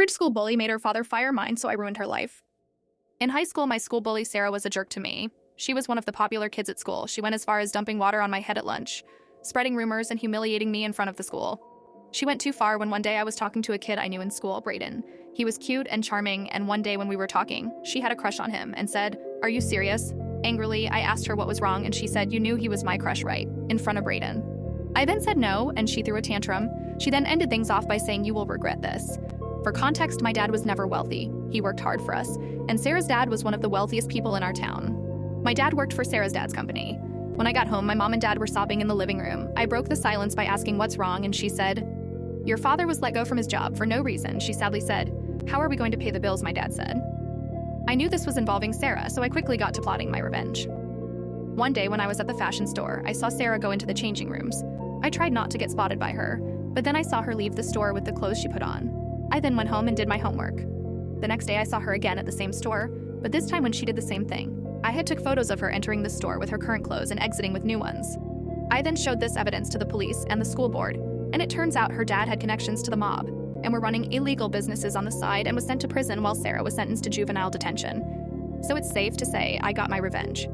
rich school bully made her father fire mine, so I ruined her life. In high school, my school bully Sarah was a jerk to me. She was one of the popular kids at school. She went as far as dumping water on my head at lunch, spreading rumors and humiliating me in front of the school. She went too far when one day I was talking to a kid I knew in school, Brayden. He was cute and charming, and one day when we were talking, she had a crush on him and said, "Are you serious?" Angrily, I asked her what was wrong, and she said, "You knew he was my crush, right?" in front of Brayden. I then said no, and she threw a tantrum. She then ended things off by saying, "You will regret this." For context, my dad was never wealthy. He worked hard for us, and Sarah's dad was one of the wealthiest people in our town. My dad worked for Sarah's dad's company. When I got home, my mom and dad were sobbing in the living room. I broke the silence by asking what's wrong, and she said, "Your father was let go from his job for no reason," she sadly said. "How are we going to pay the bills?" my dad said. I knew this was involving Sarah, so I quickly got to plotting my revenge. One day when I was at the fashion store, I saw Sarah go into the changing rooms. I tried not to get spotted by her, but then I saw her leave the store with the clothes she put on. I then went home and did my homework. The next day I saw her again at the same store, but this time when she did the same thing. I had took photos of her entering the store with her current clothes and exiting with new ones. I then showed this evidence to the police and the school board, and it turns out her dad had connections to the mob and were running illegal businesses on the side and was sent to prison while Sarah was sentenced to juvenile detention. So it's safe to say I got my revenge.